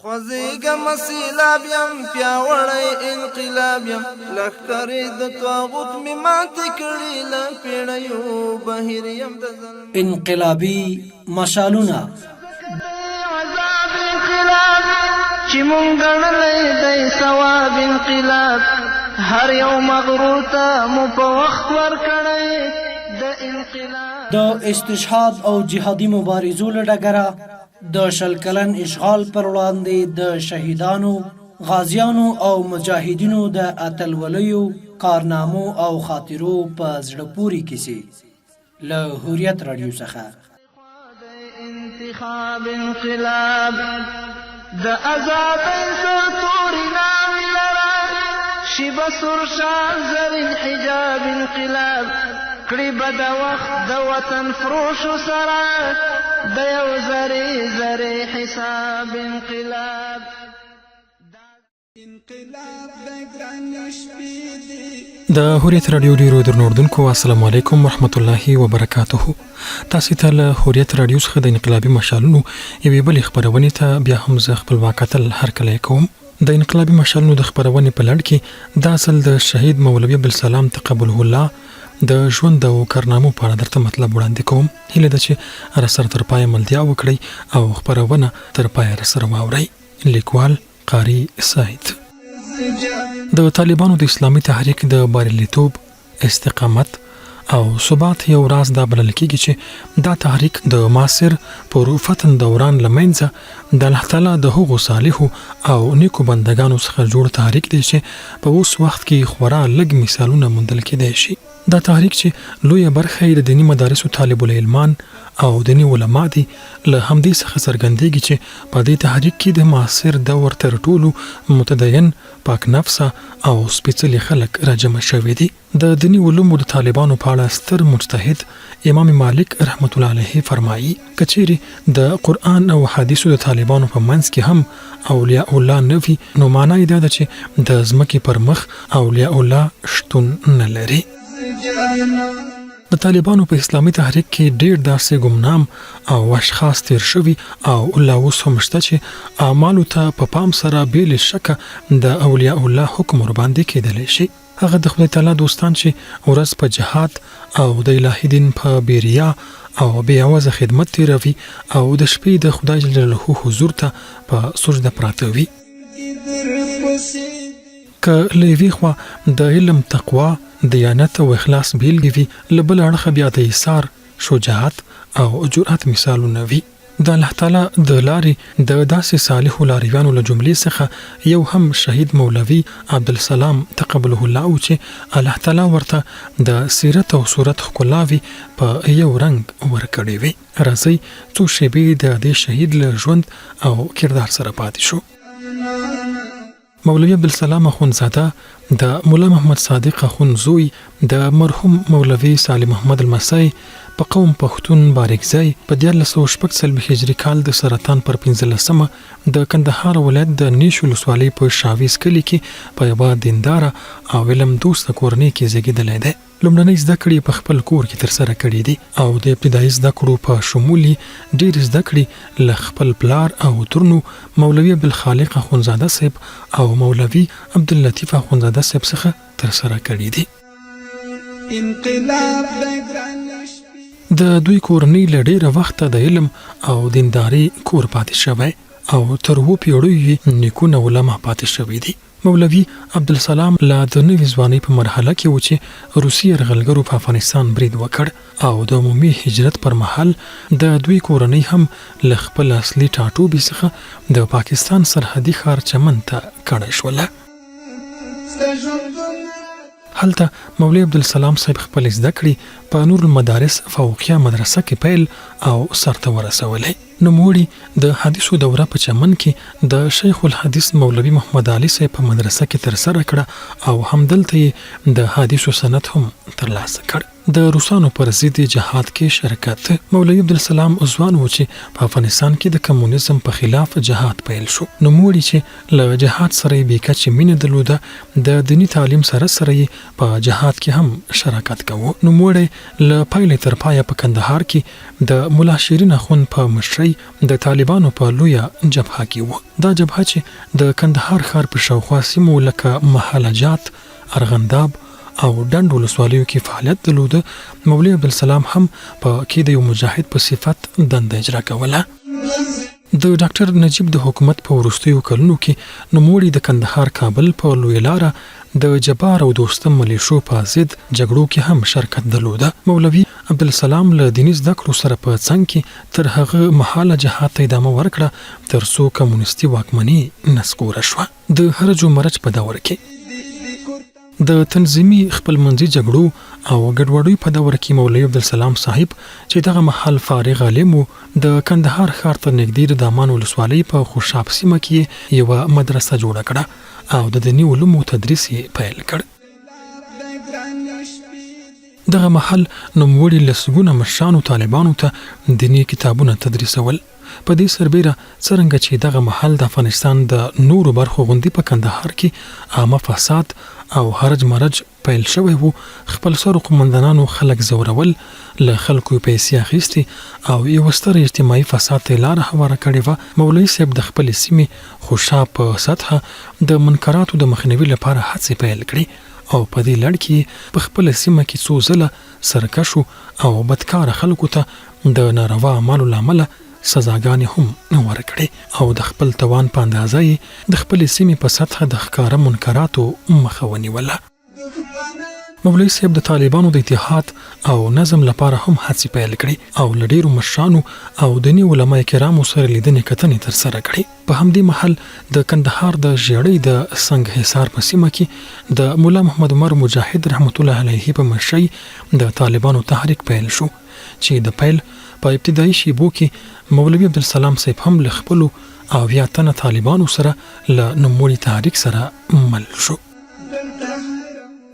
خوځېږم سیلاب یم پیاوړی انقلاب یم لښکرې د طاغوت مې ماتې کړي له پېړیو بهیر یم د ظلم انقلابي مشالونه عذاب انقلاب چې مونږ ګڼلی دی ثواب انقلاب هر یو مغرور ته مو په وخت ورکړی د انقلاب د استشهاد او جهادي مبارزو له ډګره د شل کلن اشغال پر وړاندې د شهیدانو غازیانو او مجاهدینو د اتلولیو کارنامو او خاطرو په زړه پورې کیسې له هوریت رادیو څخه انتخاب انقلاب د آزادۍ تورې ناوې لره شیبه سور شال زرین حجاب انقلاب کړي به د وخت د وطن فروشو سره د یو زرې زرې حساب انقلاب د هوریت رادیو ډیرو درنو اردوونکو السلام علیکم ورحمت الله وبرکاته. تاسو ته له هوریت رادیو څخه د انقلابي مشالونو یوې بلې خبرونې ته بیا هم زه خپل واکتل هرکلی کوم. د انقلابي مشالونو د خبرونې په لړ کې د اصل د شهید مولوي عبدالسلام تقبله الله د ژوند او کارنامو په اړه درته مطلب وړاندې کوم. هیله ده چې راسره تر پایه ملتیا وکړئ او خبرونه تر پایه راسره واورئ. لیکوال قاری سعید. د طالبانو د اسلامي تحریک د بریالیتوب استقامت او ثبات یو راز دا بلل کېږي چې دا تحریک د معاصر پرفتن دوران لمنځه د الله تعالی د هغو صالحو او نیکو بندگانو څخه جوړ تحریک دی چې په اوس وخت کې خورا لږ مثالونه موندل کېدای شي. دا تحریک چې لویه برخه یې د دیني مدارسو طالب العلمان او دیني علما دي له همدې څخه څرګندېږي چې په دې تحریک کې د معاصر دور تر ټولو متدین پاک نفسه او سپېڅلي خلک راجمع شوي دي. د دیني علومو د طالبانو په اړه ستر مجتهد امام مالک رحمت الله علیه فرمایي کچېرې د قرآن او حدیثو د طالبانو په منځ کې هم اولیاء الله نه وي نو معنا یې دا ده چې د ځمکې پر مخ اولیاء الله شتون نه لري. د طالبانو په اسلامي تحریک کې ډېر داسې ګمنام او اشخاص تیر شوي او الله اوس هم شته چې اعمالو ته په پام سره بې شکه د اولیاء الله حکم ورباندې کېدلی شي. هغه د خدای تعالی دوستان چې ورځ په جهاد او د الهي دین په بیریا او بې اوازه خدمت تیروي او د شپې د خدای جل جلاله حضور ته په سجده پراته وي. که له یوې خوا د علم تقوا دیانت او اخلاص بیلګې وي له بل اړخه بیا د ایثار شجاعت او جرأت مثالونه وي. د الله تعالی د لارې د داسې صالحو لاریانو له جملې څخه یو هم شهید مولوي عبدالسلام تقبله الله او چې الله تعالی ورته د سیرت او صورت ښکلاوي په یو رنګ ورکړی وي. راځئ څو شیبې د دې شهید له ژوند او کردار سره پاتې شو. مولوي عبدالسلام اخوندزاده د مولا محمد صادق اخوند زوی د مرحوم مولوي صالح محمد المسی په قوم پښتون باریکزی په 1446 هجری کال د سرطان پر 15مه د کندهار ولایت د نیش ولسوالۍ په شاویز کلي کې په یوه دینداره او علم دوسته کورنۍ کې زیږېدلی دی. لومړنۍ زده کړې په خپل کور کې ترسره کړې دي او د ابتدایي زده کړو په شمول ډېرې زده کړې له خپل پلار او ترنو مولوي عبدالخالق اخوندزاده صاحب او مولوي عبداللطیف اخوندزاده صاحب څخه ترسره کړې دي. د دوی کورنۍ له ډېره وخته د علم او دینداري کور پاتې شوی او تر 2 پیړیو نیکونه علما پاتې شوي دي. مولوي عبدالسلام لا د نوي ځوانۍ په مرحله کې و چې روسي یرغلګرو په افغانستان برید وکړ او د عمومي هجرت پر مهال د دوی کورنۍ هم له خپل اصلي ټاټوبي څخه د پاکستان سرحدي ښار چمن ته کډه شوله. هلته مولوي عبدالسلام صاحب خپل زده کړې په نور المدارس فوقیه مدرسه کې پیل او سرته ورسولې. نوموړي د حدیثو دوره په چمن کې د شیخ الحدیث مولوي محمد علي صاحب په مدرسه کې ترسره کړه او همدلته د حدیثو سند هم ترلاسه کړ. د روسانو پر ضد جهاد کې شرکت. مولوي عبدالسلام ځوان و چې په افغانستان کې د کمونیزم په خلاف جهاد پیل شو. نو موړي چې له جهاد سره یې بیکچې مینه درلوده، د دینی تعلیم سره یې په جهاد کې هم شرکت کوو. نو موړي له پیلې تر پایه په کندهار کې د ملا شیرین اخوند په مشرۍ د طالبانو په لویه جبهه کې و. دا جبهه چې د کندهار ښار په شاوخوا سیمو لکه محلجات، ارغنداب او ډنډ ولسوالیو کې فعالیت درلوده. مولوي عبدالسلام هم په کې د یو مجاهد په صفت دنده اجرا کوله. د ډاکټر نجیب د حکومت په وروستیو کلونو کې نوموړي د کندهار کابل په لوی لاره د جبار او دوستم ملیشو په ضد جګړو کې هم شرکت درلوده. مولوي عبدالسلام له دیني زده کړو سره په څنګ کې تر هغه مهاله جهاد ته ادامه ورکړه تر څو کمونیستي واکمني نسکوره شوه. د هرج و مرج په دور کې د تنظیمي خپلمنځي جګړو او ګډوډۍ په دور کې مولوي عبدالسلام صاحب چې دغه محل فارغ عالم و، د کندهار ښار ته نږدې د دامان ولسوالۍ په خوشاب سیمه کې یوه مدرسه جوړه کړه او د دیني علومو تدریس یې پیل کړ. دغه محل نوموړي لسګونه مشرانو طالبانو ته دیني کتابونه تدریسول. په دې سربیره څرنګه چې دغه محل د افغانستان د نورو برخو غوندې په کندهار کې عامه فساد او هرج مرج پیل شوی وو، خپل سرو قومندانانو خلک زورول، له خلکو پیسې اخیستې او یو ستر اجتماعي فساد ته لاره هواره کړې وه. مولوي صاحب د خپلې سیمې خوشاب په سطحه د منکراتو د مخنیوي لپاره هڅې پیل کړې او په دې لړ کې په خپل سیمه کې څو ځله سرکشو او بدکاره خلکو ته د ناروا اعمالو له امله سزاګانې هم ورکړې او د خپل توان په اندازه یې د خپلې سیمې په سطحه د ښکاره منکراتو مخه ونیوله. مولوي صاحب د طالبانو د اتحاد او نظم لپاره هم هڅې پیل کړې او له ډېرو مشرانو او دیني علما کرامو سره لیدنې کتنې ترسره کړې. په همدې محل د کندهار د ژړۍ د سنگ حصار په سیمه کې د مولا محمد عمر مجاهد رحمت الله علیه په مشرۍ د طالبانو تحریک پیل شو چې د پیل په ابتدایي شیبو کې مولوي عبدالسلام صاحب هم له خپلو او یا تنه طالبانو سره له نوموړي تحریک سره مل شو.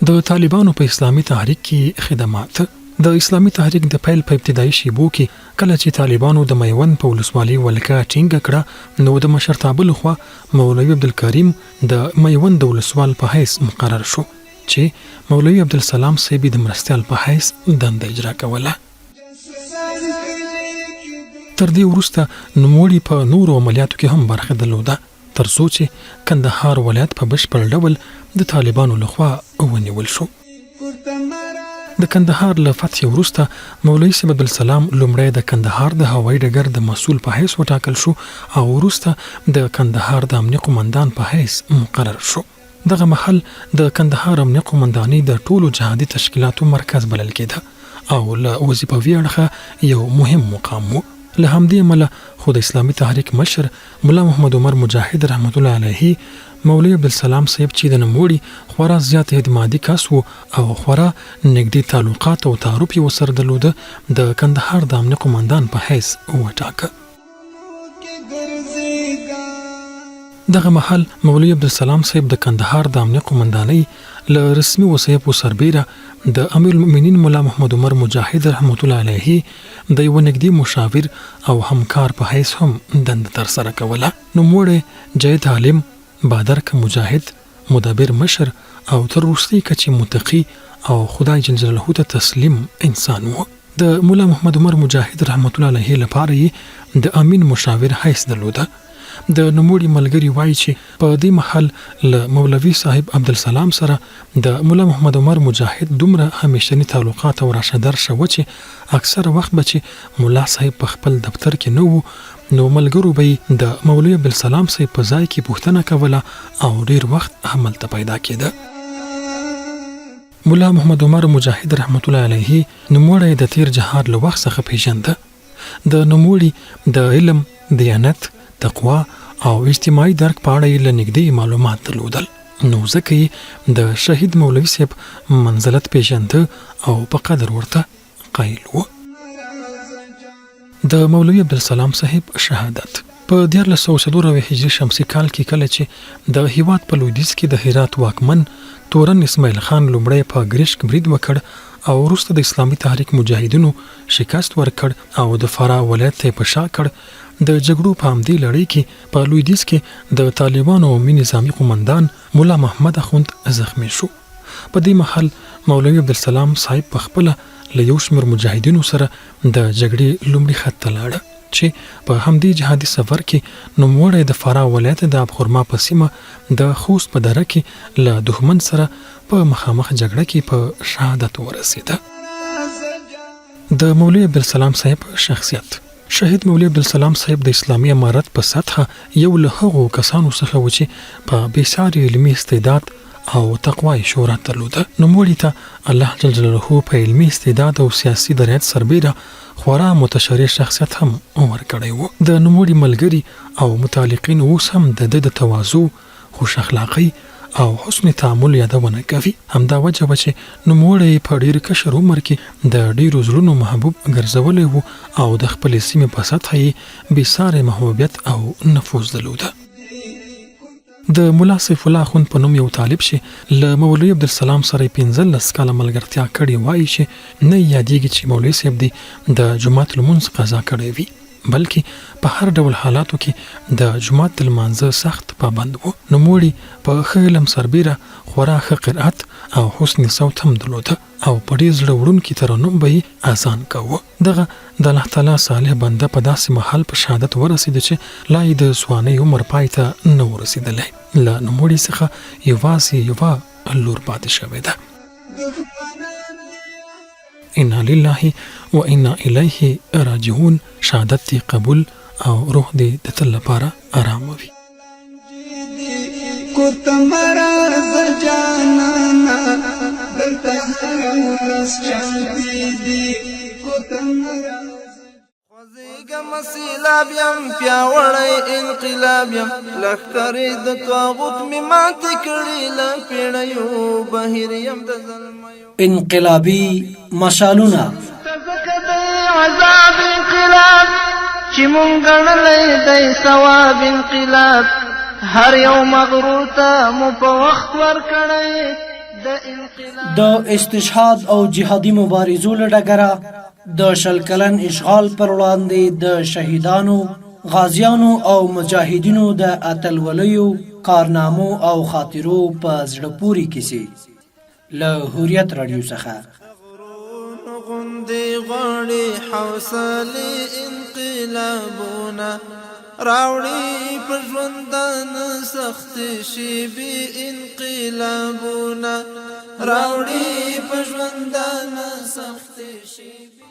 د طالبانو په اسلامي تحریک کې خدمات. د اسلامي تحریک د پیل په ابتدایي شیبو کې کله چې طالبانو د میوند په ولسوالۍ ولکه ټینګه کړه، نو د مشرتابه لخوا مولوي عبدالکریم د میوند د ولسوال په حیث مقرر شو چې مولوي عبدالسلام صاحب د مرستیال په حیث دنده اجرا کوله. تر دې وروسته نوموړي په نورو عملیاتو کې هم برخه درلوده تر څو چې کندهار ولایت په بشپړ ډول د طالبانو لخوا ونیول شو. د کندهار له فتح وروسته مولوي صاحب عبدالسلام لومړی د کندهار د هوایي ډګر د مسؤل په حیث وټاکل شو او وروسته د کندهار د امنیه قومندان په حیث مقرر شو. دغه محل د کندهار امنیه قومندانۍ د ټولو جهادي تشکیلاتو مرکز بلل کېده او له وظیفوي اړخه یو مهم مقام و. له همدې امله خو د اسلامي تحریک مشر مولا محمد عمر مجاهد رحمت الله علیه مولوي عبدالسلام صاحب چې د نوموړي خورا زیات اعتمادي کس و او خورا نږدې تعلقات او تعارف یې ورسره درلوده، د کندهار د امنیه قومندان په حیث وټاکه. دغه محل مولوي عبدالسلام صاحب د کندهار د امنیه قومندانۍ له رسمي وصیفو سربیره د امیر المؤمنین مولا محمد عمر مجاهد رحمت الله علیه د یو نږدې مشاور او همکار په حیث هم دنده ترسره کوله. نوموړی جید عالم، بادرک مجاهد، مدبر مشر او تر وروستۍ کچې متقي او خدای جل جلاله ته تسلیم انسان و. د مولا محمد عمر مجاهد رحمت الله علیه لپاره یې د امین مشاور حیث درلوده. د نوموړي ملګري وایي چې په دې محل له مولوي صاحب عبدالسلام سره د مولا محمد عمر مجاهد دومره همیشني تعلقات او راشه درشه و چې اکثر وخت به چې مولا صاحب په خپل دفتر کې نه و، نو ملګرو به د مولوي عبدالسلام صاحب په ځای کې پوښتنه کوله او ډیر وخت هملته پیدا کېده. مولا محمد عمر مجاهد رحمت الله علیه نوموړی د تیر جهاد له وخت څخه پیژنده. د نوموړي د علم، دیانت، تقوا او اجتماعي درک په اړه یې له نږدې معلومات درلودل، نو ځکه یې د شهید مولوي صاحب منزلت پیژنده او په قدر ورته قایل و. د مولوي عبدالسلام صاحب شهادت په 1404 هجري شمسي کال کې کله چې د هیواد په لویدیځ کې د هرات واکمن تورن اسماعیل خان لومړی په ګریشک برید وکړ او وروسته د اسلامي تحریک مجاهدینو شکست ورکړ او د فراه ولایت ته په شا کړ. د جګړو په همدې لړۍ کې په لویدیځ کې د طالبانو عمومي نظامي قومندان مولا محمد اخوند زخمی شو. په دې مهال مولوي عبدالسلام صاحب په خپله له یو شمېر مجاهدینو سره د جګړې لومړي خط ته لاړه چې په همدې جهادي سفر کې نوموړی د فراه ولایت د ابخرما په سیمه د خوست په دره کې له دښمن سره په مخامخ جګړه کې په شهادت ورسېده. د مولوي عبدالسلام صاحب شخصیت. شهید مولوي عبدالسلام صاحب د اسلامي امارت په سطحه یو له هغو کسانو څخه و چې په بېساري علمي استعداد او تقوای شهرت درلوده. نوموړي ته الله جل جلاله په علمي استعداد او سیاسي درایت سربیره خورا متشرع شخصیت هم ورکړی و. د نوموړي ملګري او متعلقین اوس هم د ده د تواضع، خوش اخلاقۍ او حسن تعامل یادونه کوي. همدا وجه وه چې نوموړی په ډېر کشر عمر کې د ډېرو زړونو محبوب ګرځولی و او د خپلې سیمې په سطحه یې بېساری محبوبیت او نفوذ درلوده. د ملا سیف الله اخوند په نوم یو طالب چې له مولوي عبدالسلام سره 15 کاله ملګرتیا کړې وایي چې نه یادېږي چې مولوي صاحب دی د جومات لمونځ قضا کړی وي، بلکې په هر ډول حالاتو کې د جومات د لمانځه سخت پابند و. نوموړي په ښه علم سربیره خورا ښه قرأت او حسن صوت هم درلوده او په ډېر زړه وړونکي ترنم به یې اذان کوه. دغه د الله تعالی صالح بنده په داسې مهال په شهادت ورسېده چې لا یې د ځوانۍ عمر پای ته نه ورسېدلی. له نوموړي څخه یوازې یوه لور پاتې شوې ده. انا لله و انا الیه راجعون. شهادت دی قبول او روح دی د تل لپاره آرام وي. کو تمہارا زجانانا دلتا هرس چانتی دی کو تمہارا خوزیگم سیلاب یم پیاوڑی انقلاب یم لخکری د طاغوت می ماتی کړي لپیړیو بهیر یم د ظلمیو انقلابی مشالونه تزکه د عذاب انقلاب چې مونږ ګڼلی دی ثواب انقلاب هر یو مغرور ته مو په وخت ورکړی د انقلاب د استشهاد او جهادي مبارزو له ډګره د شل کلن اشغال پر وړاندې د شهیدانو، غازیانو او مجاهدینو د اتلولیو، کارنامو او خاطرو په زړه پورې کیسې له هوریت رادیو څخه. غوندې غواړي حوصلې انقلابونه راوړي په ژوندانه سختې شېبې انقلابونه راوړي په ژوندانه سختې شېبې